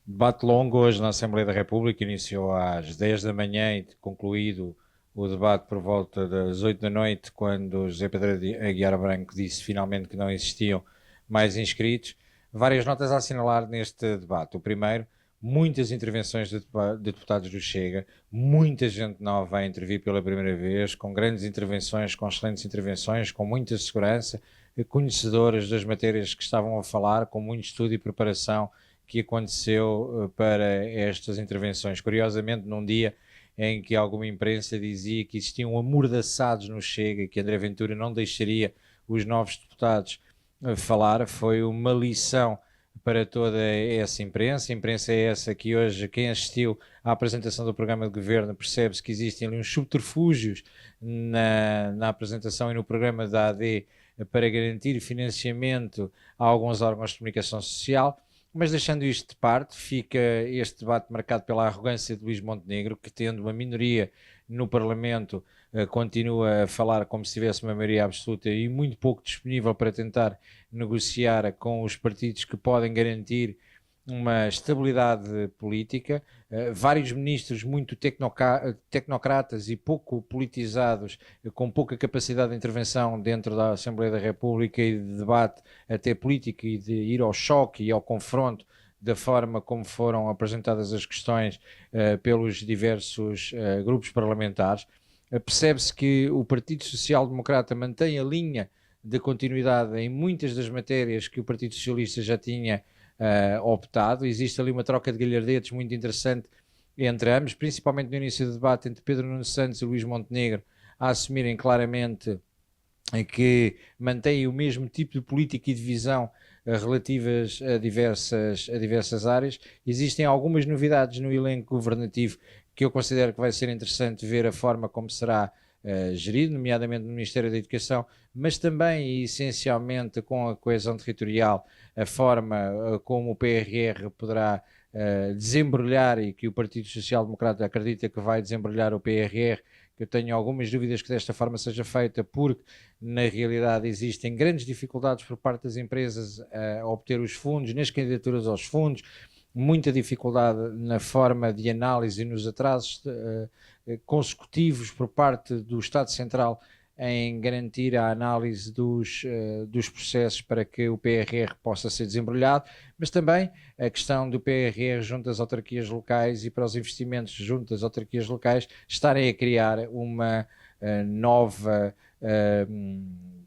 Debate longo hoje na Assembleia da República, iniciou às 10 da manhã e concluído o debate por volta das 8 da noite, quando José Pedro Aguiar Branco disse finalmente que não existiam mais inscritos. Várias notas a assinalar neste debate. O primeiro, muitas intervenções de deputados do Chega, muita gente nova a intervir pela primeira vez, com grandes intervenções, com excelentes intervenções, com muita segurança, conhecedoras das matérias que estavam a falar, com muito estudo e preparação que aconteceu para estas intervenções. Curiosamente, num dia em que alguma imprensa dizia que existiam amordaçados no Chega, que André Ventura não deixaria os novos deputados falar, foi uma lição para toda essa imprensa. A imprensa é essa que hoje, quem assistiu à apresentação do programa de governo, percebe-se que existem ali uns subterfúgios na apresentação e no programa da AD para garantir financiamento a alguns órgãos de comunicação social. Mas deixando isto de parte, fica este debate marcado pela arrogância de Luís Montenegro, que, tendo uma minoria no Parlamento, continua a falar como se tivesse uma maioria absoluta e muito pouco disponível para tentar negociar com os partidos que podem garantir uma estabilidade política. Vários ministros muito tecnocratas e pouco politizados, com pouca capacidade de intervenção dentro da Assembleia da República e de debate até político e de ir ao choque e ao confronto da forma como foram apresentadas as questões pelos diversos grupos parlamentares. Percebe-se que o Partido Social Democrata mantém a linha de continuidade em muitas das matérias que o Partido Socialista já tinha optado. Existe ali uma troca de galhardetes muito interessante entre ambos, principalmente no início do debate entre Pedro Nuno Santos e Luís Montenegro, a assumirem claramente que mantêm o mesmo tipo de política e de visão relativas a diversas áreas. Existem algumas novidades no elenco governativo que eu considero que vai ser interessante ver a forma como será gerido, nomeadamente no Ministério da Educação, mas também e essencialmente com a coesão territorial, a forma como o PRR poderá desembrulhar e que o Partido Social Democrata acredita que vai desembrulhar o PRR, que eu tenho algumas dúvidas que desta forma seja feita, porque na realidade existem grandes dificuldades por parte das empresas a obter os fundos, nas candidaturas aos fundos, muita dificuldade na forma de análise e nos atrasos consecutivos por parte do Estado Central em garantir a análise dos processos para que o PRR possa ser desembrulhado, mas também a questão do PRR junto às autarquias locais e para os investimentos junto às autarquias locais estarem a criar uma nova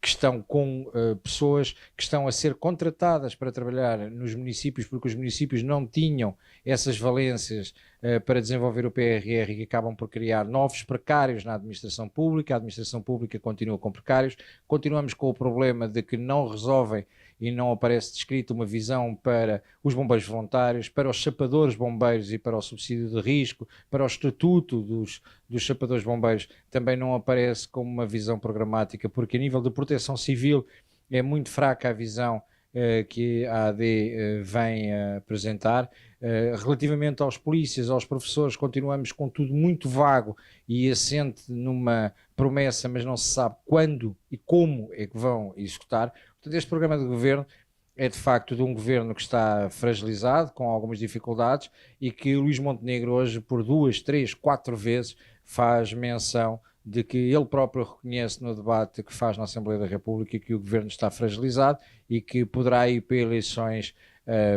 questão com pessoas que estão a ser contratadas para trabalhar nos municípios, porque os municípios não tinham essas valências para desenvolver o PRR e que acabam por criar novos precários na administração pública. A administração pública continua com precários. Continuamos com o problema de que não resolvem e não aparece descrita uma visão para os bombeiros voluntários, para os chapadores bombeiros e para o subsídio de risco, para o estatuto dos chapadores bombeiros, também não aparece como uma visão programática, porque a nível de proteção civil é muito fraca a visão que a AD vem apresentar. Relativamente aos polícias, aos professores, continuamos com tudo muito vago e assente numa promessa, mas não se sabe quando e como é que vão executar. Portanto, este programa de governo é de facto de um governo que está fragilizado, com algumas dificuldades, e que Luís Montenegro hoje, por duas, três, quatro vezes, faz menção de que ele próprio reconhece no debate que faz na Assembleia da República que o governo está fragilizado e que poderá ir para eleições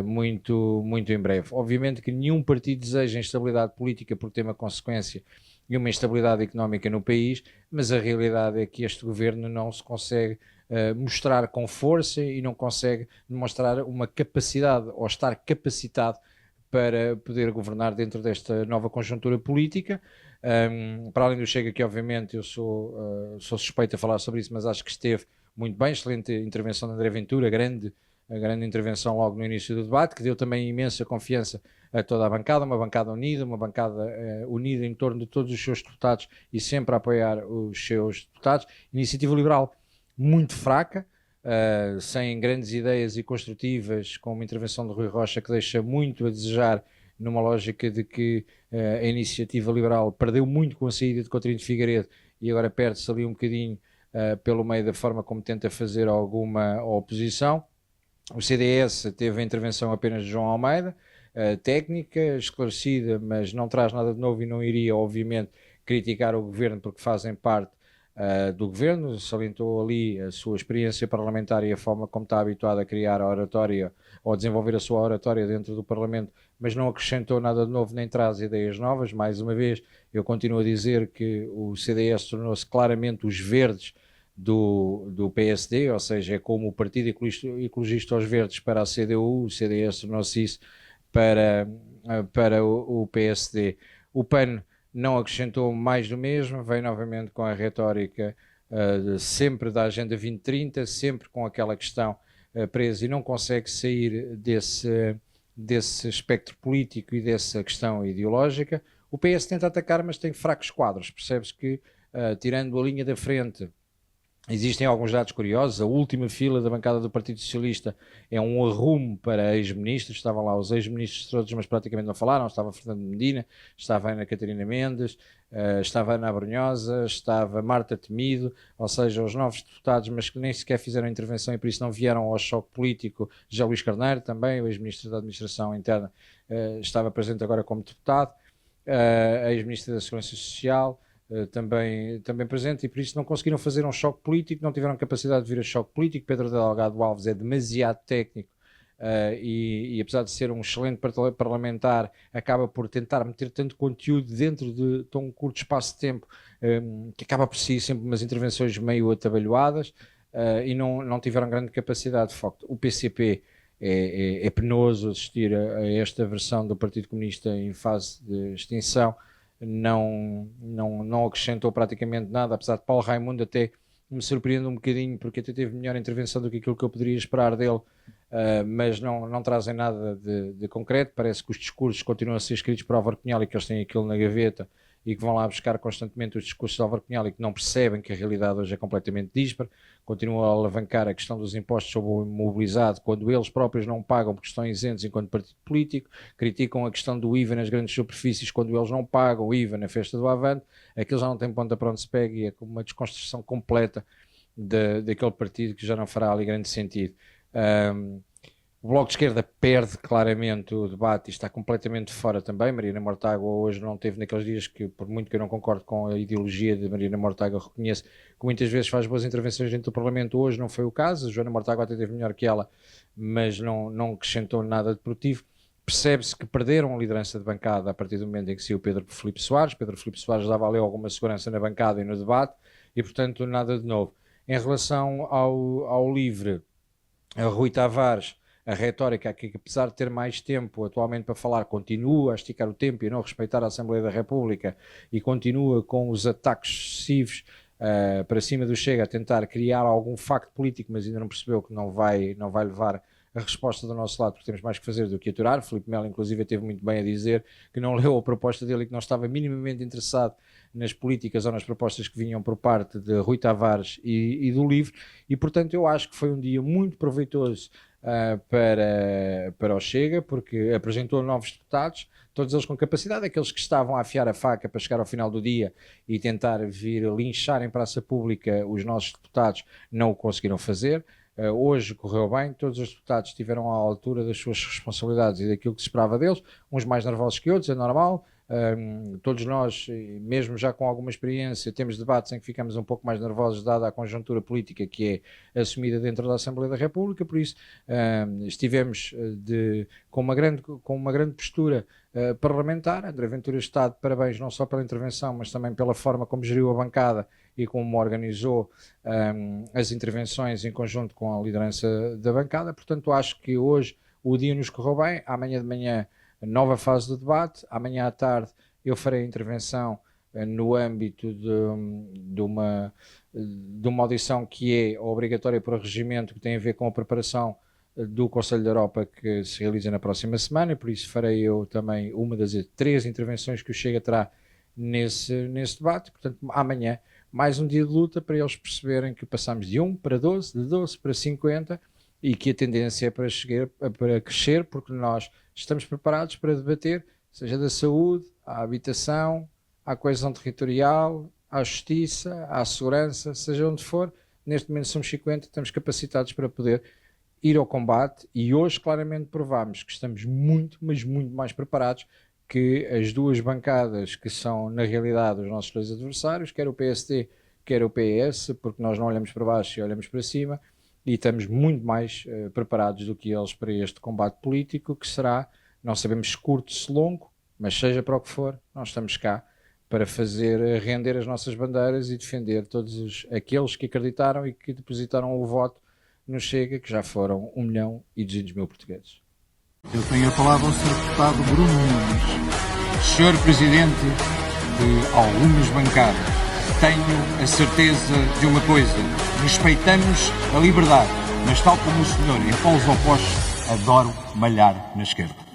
muito, muito em breve. Obviamente que nenhum partido deseja instabilidade política porque tem uma consequência e uma instabilidade económica no país, mas a realidade é que este governo não se consegue mostrar com força e não consegue demonstrar uma capacidade ou estar capacitado para poder governar dentro desta nova conjuntura política. Para além do Chega, que obviamente eu sou suspeito a falar sobre isso, mas acho que esteve muito bem, excelente intervenção de André Ventura, a grande intervenção logo no início do debate, que deu também imensa confiança a toda a bancada, uma bancada unida em torno de todos os seus deputados e sempre a apoiar os seus deputados. Iniciativa Liberal muito fraca, sem grandes ideias e construtivas, com uma intervenção de Rui Rocha que deixa muito a desejar, numa lógica de que a Iniciativa Liberal perdeu muito com a saída de Coutinho de Figueiredo e agora perde-se ali um bocadinho pelo meio da forma como tenta fazer alguma oposição. O CDS teve a intervenção apenas de João Almeida, técnica, esclarecida, mas não traz nada de novo e não iria, obviamente, criticar o governo porque fazem parte do governo. Salientou ali a sua experiência parlamentar e a forma como está habituado a criar a oratória ou a desenvolver a sua oratória dentro do Parlamento, mas não acrescentou nada de novo nem traz ideias novas. Mais uma vez, eu continuo a dizer que o CDS tornou-se claramente os verdes do PSD, ou seja, é como o Partido Ecologista aos Verdes para a CDU, o CDS tornou-se isso para o PSD. O PAN não acrescentou mais do mesmo, veio novamente com a retórica sempre da Agenda 2030, sempre com aquela questão presa e não consegue sair desse espectro político e dessa questão ideológica. O PS tenta atacar, mas tem fracos quadros. Percebe-se que, tirando a linha da frente, existem alguns dados curiosos. A última fila da bancada do Partido Socialista é um arrumo para ex-ministros. Estavam lá os ex-ministros todos, mas praticamente não falaram. Estava Fernando Medina, estava Ana Catarina Mendes, estava Ana Abrunhosa, estava Marta Temido, ou seja, os novos deputados, mas que nem sequer fizeram intervenção e por isso não vieram ao choque político. Já Luís Carneiro, também, o ex-ministro da Administração Interna, estava presente agora como deputado, a ex-ministra da Segurança Social, também presente, e por isso não conseguiram fazer um choque político, não tiveram capacidade de vir a choque político. Pedro Delgado Alves é demasiado técnico e apesar de ser um excelente parlamentar, acaba por tentar meter tanto conteúdo dentro de tão curto espaço de tempo que acaba por si sempre umas intervenções meio atabalhoadas e não tiveram grande capacidade de foco. O PCP é penoso assistir a esta versão do Partido Comunista em fase de extinção. Não acrescentou praticamente nada, apesar de Paulo Raimundo até me surpreende um bocadinho, porque até teve melhor intervenção do que aquilo que eu poderia esperar dele, mas não trazem nada de concreto. Parece que os discursos continuam a ser escritos por Álvaro Cunhal e que eles têm aquilo na gaveta e que vão lá buscar constantemente os discursos de Álvaro Cunhal e que não percebem que a realidade hoje é completamente dispara. Continuam a alavancar a questão dos impostos sobre o imobilizado quando eles próprios não pagam porque estão isentos enquanto partido político. Criticam a questão do IVA nas grandes superfícies quando eles não pagam o IVA na festa do Avante. Aquilo já não tem ponta para onde se pega e é como uma desconstrução completa daquele partido que já não fará ali grande sentido. O Bloco de Esquerda perde claramente o debate e está completamente fora também. Mariana Mortágua hoje não teve naqueles dias que, por muito que eu não concordo com a ideologia de Mariana Mortágua, reconheço que muitas vezes faz boas intervenções dentro do Parlamento. Hoje não foi o caso. A Joana Mortágua até teve melhor que ela, mas não acrescentou nada de produtivo. Percebe-se que perderam a liderança de bancada a partir do momento em que saiu Pedro Filipe Soares. Pedro Filipe Soares dava ali alguma segurança na bancada e no debate e, portanto, nada de novo. Em relação ao LIVRE, a Rui Tavares, a retórica que, apesar de ter mais tempo atualmente para falar, continua a esticar o tempo e a não respeitar a Assembleia da República e continua com os ataques sucessivos para cima do Chega a tentar criar algum facto político, mas ainda não percebeu que não vai levar a resposta do nosso lado, porque temos mais que fazer do que aturar. Filipe Melo, inclusive, teve muito bem a dizer que não leu a proposta dele e que não estava minimamente interessado nas políticas ou nas propostas que vinham por parte de Rui Tavares e do LIVRE, e portanto eu acho que foi um dia muito proveitoso para o Chega, porque apresentou novos deputados, todos eles com capacidade. Aqueles que estavam a afiar a faca para chegar ao final do dia e tentar vir linchar em praça pública os nossos deputados não o conseguiram fazer. Hoje correu bem, todos os deputados estiveram à altura das suas responsabilidades e daquilo que se esperava deles, uns mais nervosos que outros, é normal. Todos nós, mesmo já com alguma experiência, temos debates em que ficamos um pouco mais nervosos dada a conjuntura política que é assumida dentro da Assembleia da República. Por isso estivemos com uma grande postura parlamentar. André Ventura está de parabéns não só pela intervenção, mas também pela forma como geriu a bancada e como organizou as intervenções em conjunto com a liderança da bancada. Portanto, acho que hoje o dia nos correu bem. Amanhã de manhã, nova fase do debate. Amanhã à tarde eu farei a intervenção no âmbito de uma audição que é obrigatória por regimento, que tem a ver com a preparação do Conselho da Europa, que se realiza na próxima semana, e por isso farei eu também uma das 3 intervenções que o Chega terá nesse debate. Portanto, amanhã mais um dia de luta para eles perceberem que passamos de 1 para 12, de 12 para 50, e que a tendência é para crescer, porque nós estamos preparados para debater, seja da saúde, à habitação, à coesão territorial, à justiça, à segurança, seja onde for. Neste momento somos 50, estamos capacitados para poder ir ao combate, e hoje claramente provámos que estamos muito, mas muito mais preparados que as duas bancadas que são na realidade os nossos dois adversários, quer o PSD, quer o PS, porque nós não olhamos para baixo e olhamos para cima, e estamos muito mais preparados do que eles para este combate político, que será, não sabemos se curto, se longo, mas seja para o que for, nós estamos cá para fazer render as nossas bandeiras e defender todos aqueles que acreditaram e que depositaram o voto no Chega, que já foram 1.200.000 portugueses. Eu tenho a palavra ao Sr. Deputado Bruno Nunes. Sr. Presidente de algumas bancadas, tenho a certeza de uma coisa: respeitamos a liberdade, mas tal como o senhor em polos opostos, adoro malhar na esquerda.